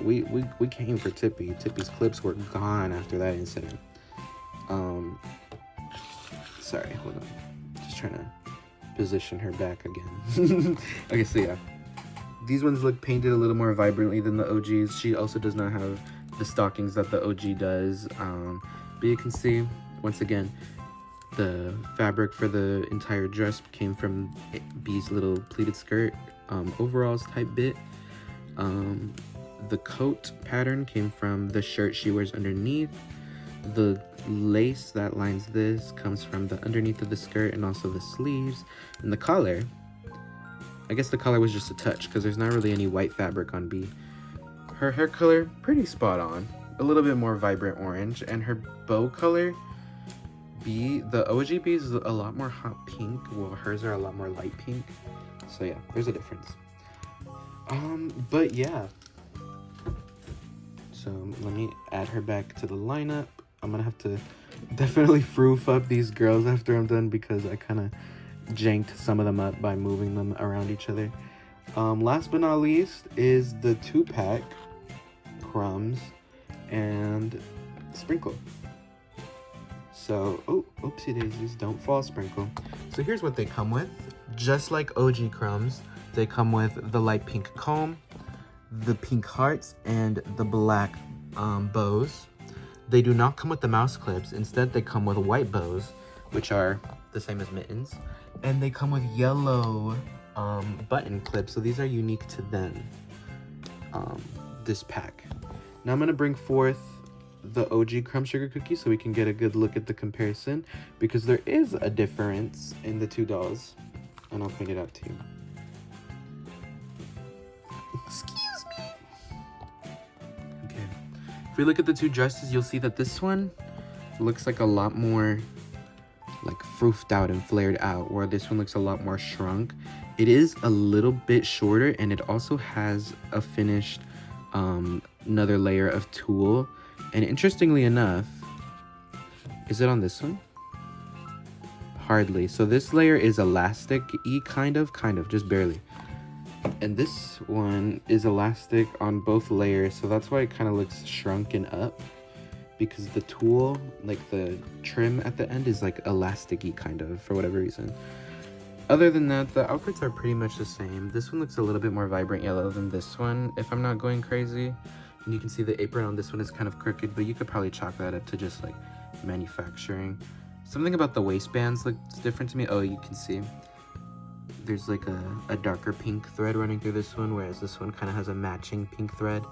We came for Tippy. Tippy's clips were gone after that incident. Sorry, hold on. Just trying to position her back again. Okay, so yeah. These ones look painted a little more vibrantly than the OGs. She also does not have the stockings that the OG does. But you can see once again, the fabric for the entire dress came from Bea's little pleated skirt, overalls type bit. The coat pattern came from the shirt she wears underneath. The lace that lines this comes from the underneath of the skirt and also the sleeves. And the collar, I guess the collar was just a touch because there's not really any white fabric on Bea. Her hair color, pretty spot on. A little bit more vibrant orange. And her bow color, Bea, the OG Bea is a lot more hot pink, while hers are a lot more light pink. So yeah, there's a difference. But yeah. So let me add her back to the lineup. I'm gonna have to definitely froof up these girls after I'm done because I kind of janked some of them up by moving them around each other. Last but not least is the 2-pack Crumbs and Sprinkle. So, oh, oopsie daisies, don't fall, Sprinkle. So here's what they come with. Just like OG Crumbs, they come with the light pink comb, the pink hearts, and the black bows. They do not come with the mouse clips. Instead, they come with white bows, which are the same as Mittens. And they come with yellow button clips, so these are unique to them, this pack. Now I'm gonna bring forth the OG Crumbs Sugar Cookie so we can get a good look at the comparison, because there is a difference in the two dolls, and I'll point it out to you. Excuse me. Okay. If we look at the two dresses, you'll see that this one looks like a lot more like froofed out and flared out, where this one looks a lot more shrunk. It is a little bit shorter, and it also has a finished another layer of tulle. And interestingly enough, is it on this one? Hardly. So this layer is elastic-y, kind of, just barely. And this one is elastic on both layers, so that's why it kind of looks shrunken up, because the tulle, like the trim at the end, is like elasticy kind of, for whatever reason. Other than that, the outfits are pretty much the same. This one looks a little bit more vibrant yellow than this one, if I'm not going crazy. And you can see the apron on this one is kind of crooked, but you could probably chalk that up to just like manufacturing. Something about the waistbands looks different to me. Oh, you can see there's like a darker pink thread running through this one, whereas this one kind of has a matching pink thread.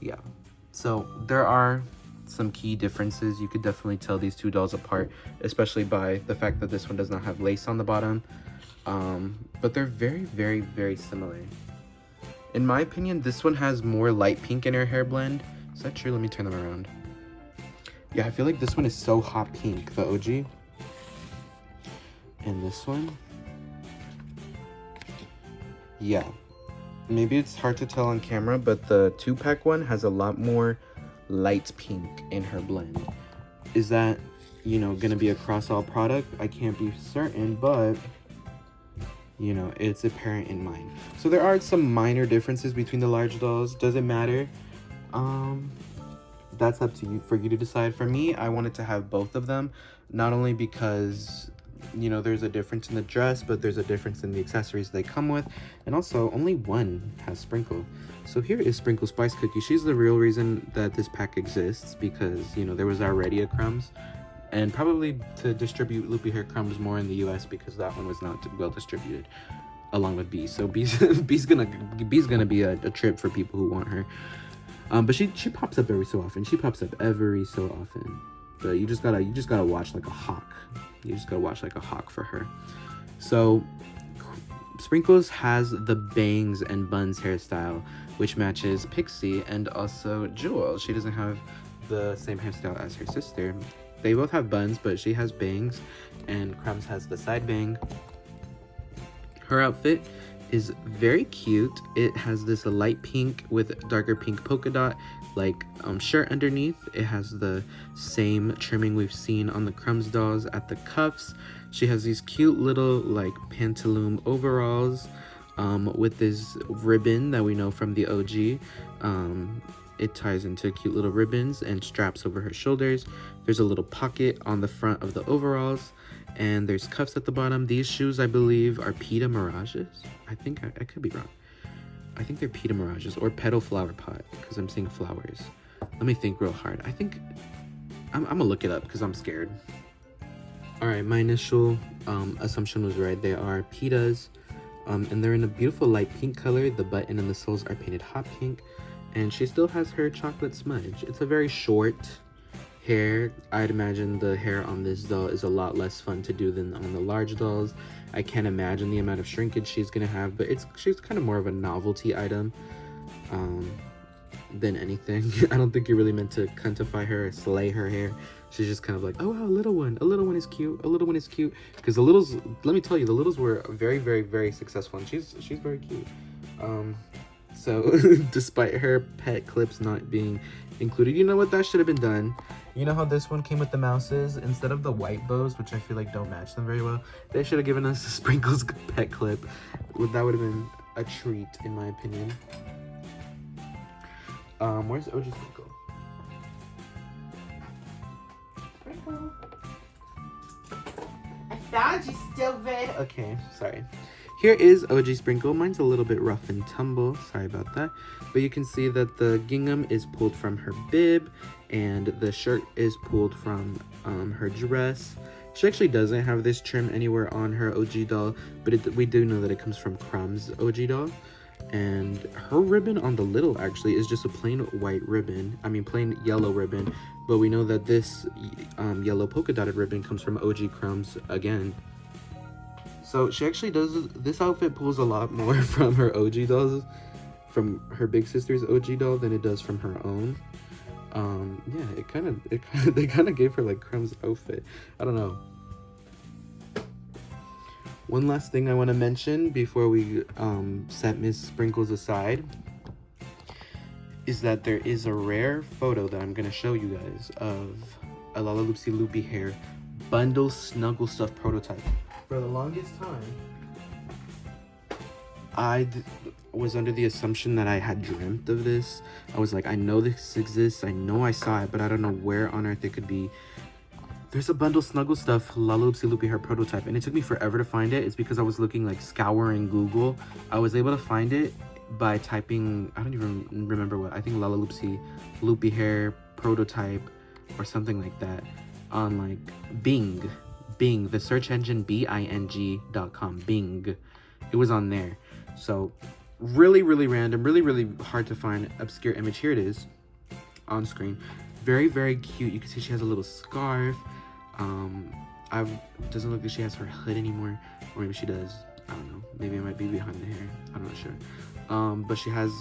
Yeah, so there are some key differences. You could definitely tell these two dolls apart, especially by the fact that this one does not have lace on the bottom. But they're very, very, very similar. In my opinion, this one has more light pink in her hair blend. Is that true? Let me turn them around. Yeah, I feel like this one is so hot pink, the OG. And this one, yeah, maybe it's hard to tell on camera, but the 2-pack one has a lot more light pink in her blend. Is that, you know, gonna be a cross-all product? I can't be certain, but you know, it's apparent in mine. So there are some minor differences between the large dolls. Does it matter? That's up to you, for you to decide. For me, I wanted to have both of them, not only because, you know, there's a difference in the dress, but there's a difference in the accessories they come with, and also only one has Sprinkle. So here is Sprinkle Spice Cookie. She's the real reason that this pack exists, because, you know, there was already a Crumbs, and probably to distribute Loopy Hair Crumbs more in the US, because that one was not well distributed, along with Bea. So Bea's gonna be a trip for people who want her. But she pops up every so often. She pops up every so often. But you just gotta watch like a hawk. You just gotta watch like a hawk for her. So Sprinkles has the bangs and buns hairstyle, which matches Pixie and also Jewel. She doesn't have the same hairstyle as her sister. They both have buns, but she has bangs, and Crumbs has the side bang. Her outfit is very cute. It has this light pink with darker pink polka dot like shirt underneath. It has the same trimming we've seen on the Crumbs dolls at the cuffs. She has these cute little like pantaloon overalls with this ribbon that we know from the OG. It ties into cute little ribbons and straps over her shoulders. There's a little pocket on the front of the overalls, and there's cuffs at the bottom. These shoes, I believe, are Pita Mirages. I think I could be wrong. I think they're Pita Mirages or Petal Flower Pot, because I'm seeing flowers. Let me think real hard. I think I'm gonna look it up because I'm scared. All right, my initial assumption was right. They are pitas, and they're in a beautiful light pink color. The button and the soles are painted hot pink, and she still has her chocolate smudge. It's a very short hair. I'd imagine the hair on this doll is a lot less fun to do than on the large dolls. I can't imagine the amount of shrinkage she's gonna have, but she's kind of more of a novelty item than anything. I don't think you're really meant to cuntify her or slay her hair. She's just kind of like, oh wow, a little one is cute, a little one is cute. Because the littles, let me tell you, the littles were very, very, very successful, and she's very cute. So despite her pet clips not being included, you know what, that should have been done. You know how this one came with the mouses? Instead of the white bows, which I feel like don't match them very well, they should have given us a Sprinkles pet clip. That would have been a treat, in my opinion. Where's OG Sprinkle? Sprinkle. I found you, stupid. Okay, sorry. Here is OG Sprinkle. Mine's a little bit rough and tumble. Sorry about that. But you can see that the gingham is pulled from her bib, and the shirt is pulled from her dress. She actually doesn't have this trim anywhere on her OG doll, but we do know that it comes from Crumbs OG doll. And her ribbon on the little actually is just a plain white ribbon. I mean, plain yellow ribbon. But we know that this yellow polka dotted ribbon comes from OG Crumbs again. So she actually does, this outfit pulls a lot more from her OG dolls, from her big sister's OG doll, than it does from her own. Yeah, they kind of gave her like Crumbs outfit. I don't know. One last thing I want to mention before we set Miss Sprinkles aside is that there is a rare photo that I'm going to show you guys of a Lalaloopsy Loopy Hair bundle snuggle stuff prototype. For the longest time, I was under the assumption that I had dreamt of this. I was like, I know this exists, I know I saw it, but I don't know where on earth it could be. There's a bundle snuggle stuff Lalaloopsy Loopy Hair prototype, and it took me forever to find it. It's because I was looking, like, scouring Google. I was able to find it by typing, I don't even remember what, I think Lalaloopsy Loopy Hair prototype or something like that on, like, Bing, the search engine, Bing.com, Bing. It was on there. So really, really random, really, really hard to find obscure image. Here it is on screen. Very, very cute. You can see she has a little scarf. Doesn't look like she has her hood anymore, or maybe she does. I don't know. Maybe it might be behind the hair. I'm not sure. But she has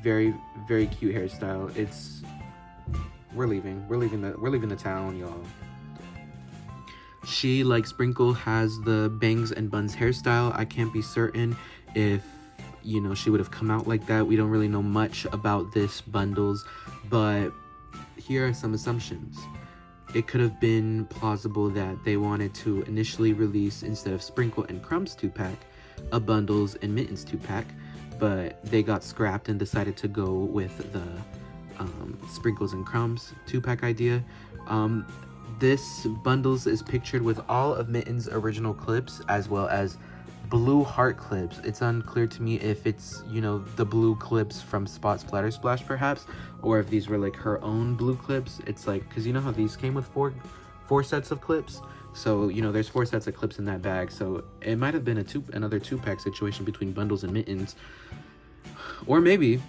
very, very cute hairstyle. We're leaving the town, y'all. She, like Sprinkle, has the bangs and buns hairstyle. I can't be certain if, you know, she would have come out like that. We don't really know much about this bundles, but here are some assumptions. It could have been plausible that they wanted to initially release, instead of Sprinkle and Crumbs 2-pack, a Bundles and Mittens 2-pack, but they got scrapped and decided to go with the Sprinkles and Crumbs 2-pack idea. This Bundles is pictured with all of Mittens' original clips, as well as blue heart clips. It's unclear to me if it's, you know, the blue clips from Splatter Splash perhaps, or if these were like her own blue clips. It's like, because you know how these came with four sets of clips, so you know there's 4 sets of clips in that bag, so it might have been another 2-pack situation between Bundles and Mittens, or maybe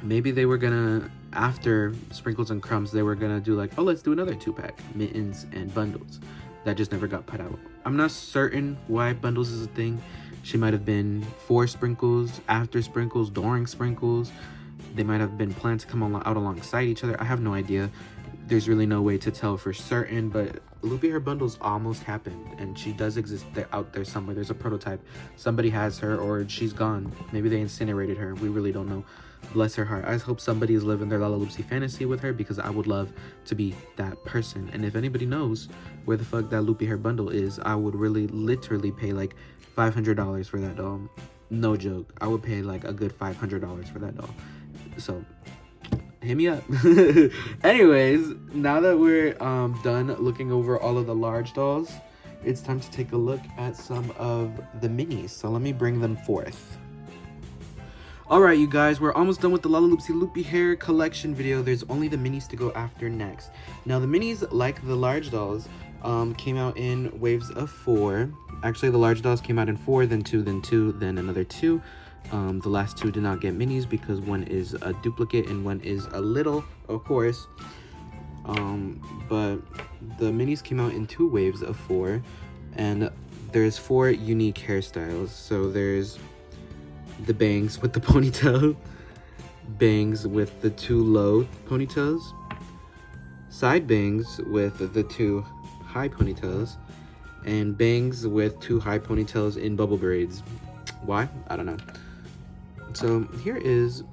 they were gonna, after Sprinkles and Crumbs, they were gonna do like, oh, let's do another 2-pack, Mittens and Bundles. That just never got put out. I'm not certain why Bundles is a thing. She might have been for Sprinkles, after Sprinkles, during Sprinkles. They might have been planned to come out alongside each other. I have no idea. There's really no way to tell for certain, but Loopy Hair Bundles almost happened, and she does exist out there somewhere. There's a prototype. Somebody has her, or she's gone. Maybe they incinerated her. We really don't know. Bless her heart. I hope somebody is living their Lalaloopsy fantasy with her, because I would love to be that person. And if anybody knows where the fuck that Loopy Hair bundle is, I would really literally pay like $500 for that doll. No joke. I would pay like a good $500 for that doll. So hit me up. Anyways, now that we're done looking over all of the large dolls, it's time to take a look at some of the minis. So let me bring them forth. Alright, you guys, we're almost done with the Lalaloopsy Loopy Hair collection video. There's only the minis to go after next. Now, the minis, like the large dolls, came out in waves of 4. Actually, the large dolls came out in 4, then 2, then 2, then another 2. The last 2 did not get minis because one is a duplicate and one is a little, of course. But the minis came out in 2 waves of 4, and there's 4 unique hairstyles. So there's the bangs with the ponytail, bangs with the 2 low ponytails, side bangs with the 2 high ponytails, and bangs with 2 high ponytails in bubble braids. Why? I don't know. So here is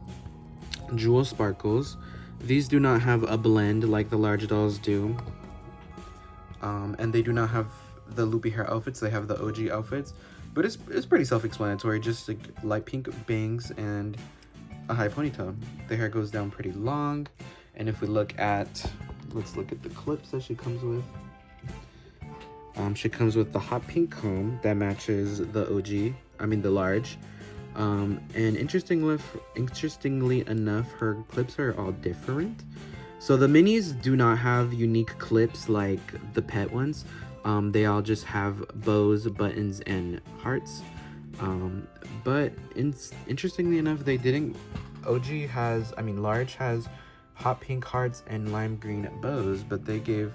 Jewel Sparkles. These do not have a blend like the large dolls do, and they do not have the loopy hair outfits. They have the OG outfits. But it's pretty self-explanatory, just like light pink bangs and a high ponytail. The hair goes down pretty long, and if we look at, let's look at the clips that she comes with. She comes with the hot pink comb that matches the OG, the large. And interestingly enough, her clips are all different. So the minis do not have unique clips like the pet ones. They all just have bows, buttons, and hearts. But interestingly enough, they didn't. Large has hot pink hearts and lime green bows, but they gave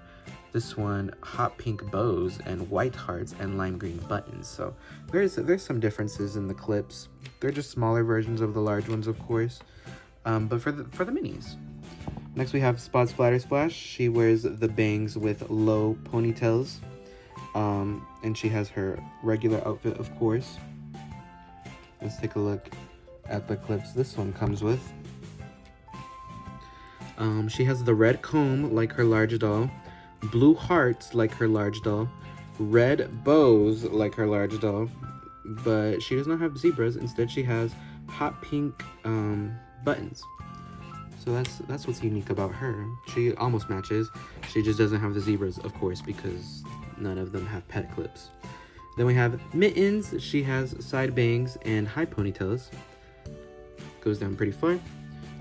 this one hot pink bows and white hearts and lime green buttons. So there's some differences in the clips. They're just smaller versions of the large ones, of course. But for the minis. Next we have Splatter Splash. She wears the bangs with low ponytails. And she has her regular outfit, of course. Let's take a look at the clips this one comes with. She has the red comb like her large doll, blue hearts like her large doll, red bows like her large doll, but she does not have zebras. Instead, she has hot pink buttons. So that's what's unique about her. She almost matches. She just doesn't have the zebras, of course, because none of them have pet clips. Then we have Mittens. She has side bangs and high ponytails. Goes down pretty far.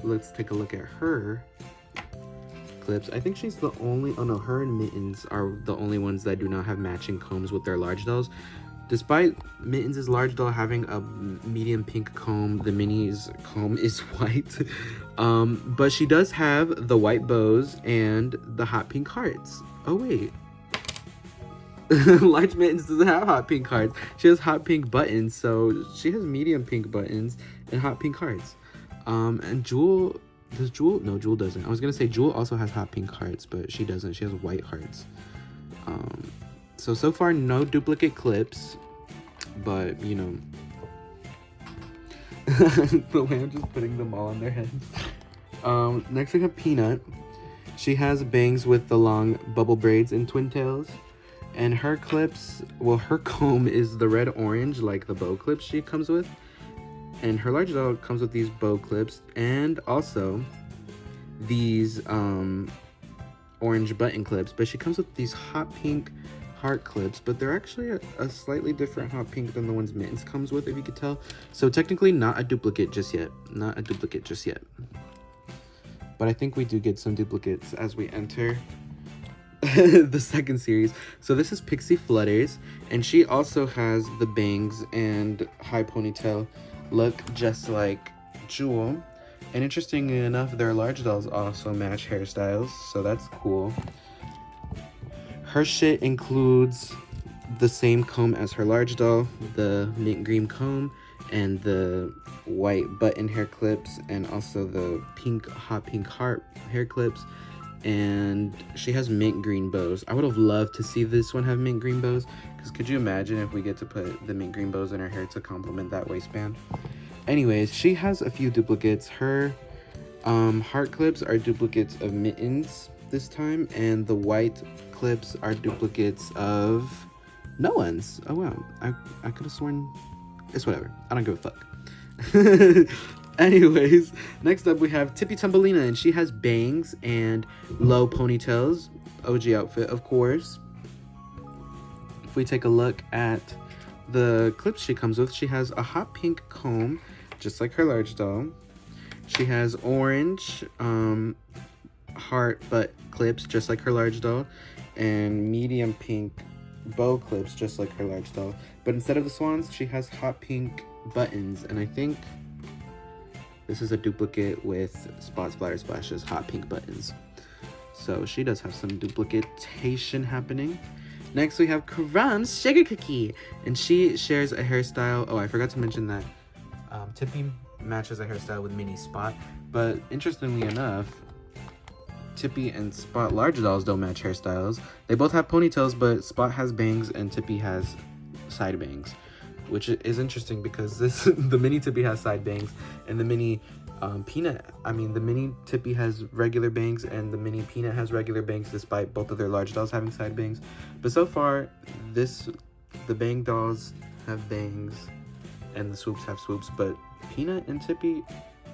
Let's take a look at her clips. I think she's the only, her and Mittens are the only ones that do not have matching combs with their large dolls. Despite Mittens' large doll having a medium pink comb, the mini's comb is white. But she does have the white bows and the hot pink hearts. Oh wait. Large Mittens doesn't have hot pink hearts. She has hot pink buttons, so she has medium pink buttons and hot pink hearts. And Jewel, no, Jewel doesn't. I was gonna say Jewel also has hot pink hearts, but she doesn't. She has white hearts. So far no duplicate clips, but you know, the way I'm just putting them all on their heads. Next we have Peanut. She has bangs with the long bubble braids and twin tails. And her clips, well, her comb is the red orange, like the bow clips she comes with. And her large doll comes with these bow clips and also these orange button clips. But she comes with these hot pink heart clips, but they're actually a slightly different hot pink than the ones Mittens comes with, if you could tell. So technically not a duplicate just yet. Not a duplicate just yet. But I think we do get some duplicates as we enter the second series. So this is Pixie Flutters, and she also has the bangs and high ponytail look just like Jewel. And interestingly enough, their large dolls also match hairstyles, so that's cool. Her shit includes the same comb as her large doll, the mint green comb, and the white button hair clips, and also the pink hot pink heart hair clips. And she has mint green bows. I would have loved to see this one have mint green bows, because could you imagine if we get to put the mint green bows in her hair to complement that waistband? Anyways, she has a few duplicates. Her heart clips are duplicates of Mittens this time, and the white clips are duplicates of no one's. Oh wow, I could have sworn. It's whatever, I don't give a fuck. Anyways, next up we have Tippy Tumblina, and she has bangs and low ponytails. OG outfit, of course. If we take a look at the clips she comes with, she has a hot pink comb just like her large doll. She has orange heart butt clips, just like her large doll, and medium pink bow clips, just like her large doll. But instead of the swans, she has hot pink buttons, and I think this is a duplicate with Splatter Splash's hot pink buttons. So she does have some duplication happening. Next we have Crumbs Sugar Cookie, and she shares a hairstyle. Oh, I forgot to mention that Tippy matches a hairstyle with Mini Spot, but interestingly enough, Tippy and Spot large dolls don't match hairstyles. They both have ponytails, but Spot has bangs and Tippy has side bangs, which is interesting because the mini Tippy has side bangs, and the mini the mini Tippy has regular bangs, and the mini Peanut has regular bangs, despite both of their large dolls having side bangs. But so far, the bang dolls have bangs, and the swoops have swoops, but Peanut and Tippy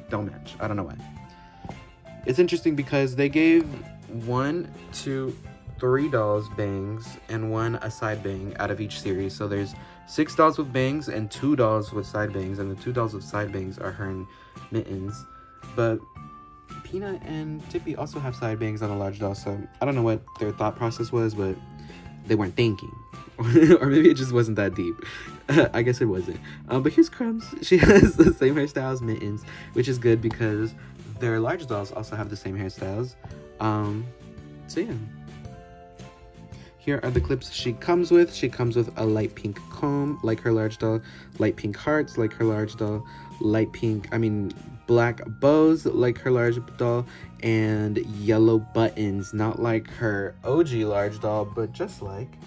don't match. I don't know why. It's interesting because they gave 1, 2, 3 dolls bangs and 1 a side bang out of each series. So there's 6 dolls with bangs and 2 dolls with side bangs, and the 2 dolls with side bangs are her and Mittens. But Peanut and Tippy also have side bangs on a large doll, so I don't know what their thought process was, but they weren't thinking. Or maybe it just wasn't that deep. I guess it wasn't. But here's Crumbs. She has the same hairstyle as Mittens, which is good because their large dolls also have the same hairstyles. So yeah. Here are the clips she comes with. She comes with a light pink comb, like her large doll, light pink hearts, like her large doll, black bows, like her large doll, and yellow buttons, not like her OG large doll, but just like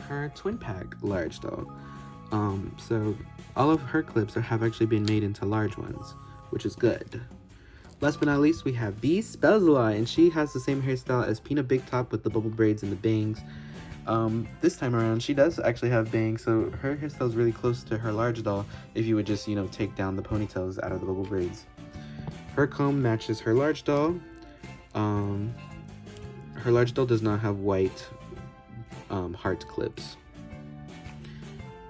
her twin pack large doll. So all of her clips have actually been made into large ones, which is good. Last but not least, we have Bea Spells-a-Lot, and she has the same hairstyle as Peanut Big Top with the bubble braids and the bangs. This time around, she does actually have bangs, so her hairstyle is really close to her large doll if you would just, take down the ponytails out of the bubble braids. Her comb matches her large doll. Her large doll does not have white heart clips.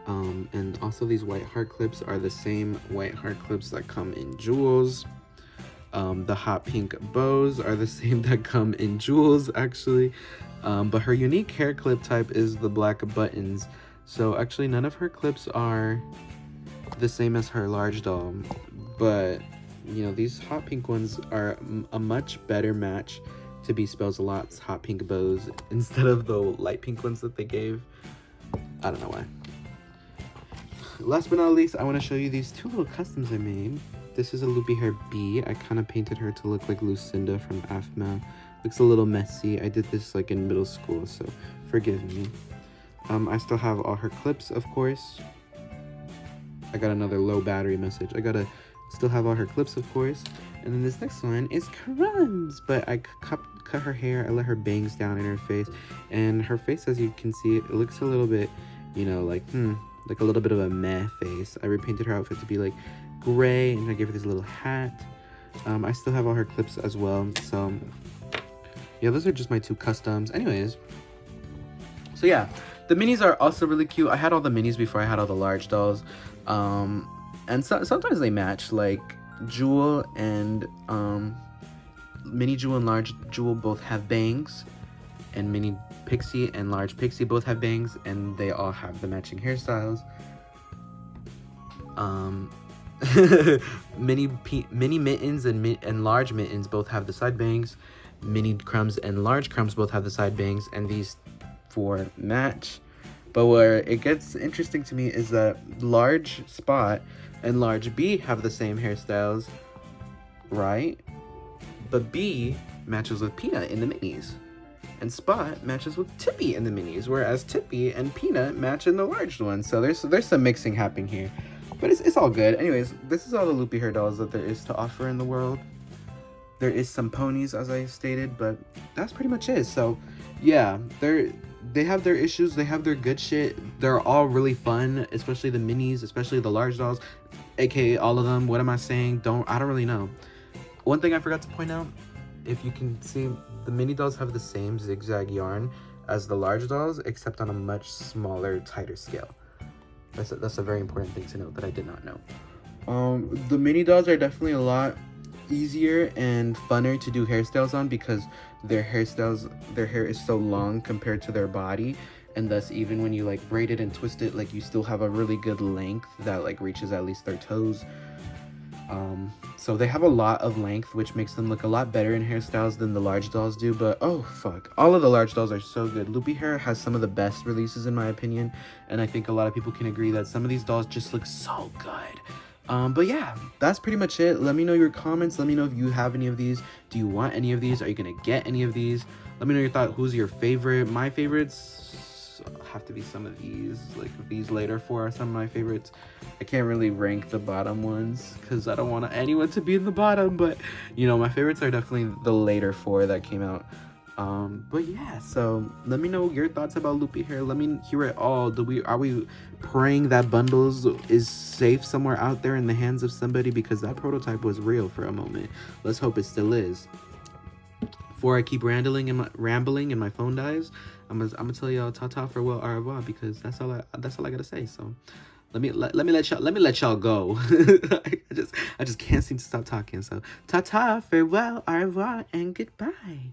And also these white heart clips are the same white heart clips that come in Jewels. The hot pink bows are the same that come in Jewels, actually. But her unique hair clip type is the black buttons. So actually none of her clips are the same as her large doll. But, these hot pink ones are a much better match to Bea Spells-a-Lot's hot pink bows instead of the light pink ones that they gave. I don't know why. Last but not least, I want to show you these 2 little customs I made. This is a loopy hair Bea. I kind of painted her to look like Lucinda from AFMA. Looks a little messy. I did this in middle school, so forgive me. I still have all her clips, of course. I got another low battery message. I gotta still have all her clips, of course. And then this next one is Crumbs, but I cut her hair. I let her bangs down in her face, and her face, as you can see, it looks a little bit, like a little bit of a meh face. I repainted her outfit to be gray, and I gave her this little hat. I still have all her clips as well, so yeah, those are just my 2 customs. Anyways, so yeah, the minis are also really cute. I had all the minis before I had all the large dolls, and sometimes they match, like Jewel and mini Jewel and large Jewel both have bangs, and mini Pixie and large Pixie both have bangs, and they all have the matching hairstyles. Mini Mittens and large Mittens both have the side bangs. Mini Crumbs and large Crumbs both have the side bangs, and these 4 match. But where it gets interesting to me is that large Spot and large Bea have the same hairstyles, right? But Bea matches with Peanut in the minis, and Spot matches with Tippy in the minis, whereas Tippy and Peanut match in the large ones. So there's some mixing happening here, but it's all good. Anyways, this is all the loopy hair dolls that there is to offer in the world. There is some ponies, as I stated, but that's pretty much it. So yeah, they have their issues, they have their good shit. They're all really fun, especially the minis, especially the large dolls, aka all of them. What am I saying? I don't really know. One thing I forgot to point out, if you can see, the mini dolls have the same zigzag yarn as the large dolls, except on a much smaller, tighter scale. That's a very important thing to note that I did not know. The mini dolls are definitely a lot easier and funner to do hairstyles on because their hair is so long compared to their body, and thus even when you like braid it and twist it, like you still have a really good length that like reaches at least their toes. So they have a lot of length, which makes them look a lot better in hairstyles than the large dolls do. But oh fuck, all of the large dolls are so good. Loopy Hair has some of the best releases in my opinion, and I think a lot of people can agree that some of these dolls just look so good. But yeah, that's pretty much it. Let me know your comments. Let me know if you have any of these. Do you want any of these? Are you gonna get any of these? Let me know your thought. Who's your favorite? My favorites have to be some of these. Like these later four are some of my favorites. I can't really rank the bottom ones because I don't want anyone to be in the bottom, but you know, my favorites are definitely the later four that came out. But yeah, so let me know your thoughts about Loopy Hair. Let me hear it all. Are we praying that Bundles is safe somewhere out there in the hands of somebody, because that prototype was real for a moment. Let's hope it still is. Before I keep rambling and my phone dies, I'm gonna tell y'all ta-ta, farewell, au revoir, because that's all I gotta say. So let me let y'all go. I just can't seem to stop talking. So ta-ta, farewell, au revoir, and goodbye.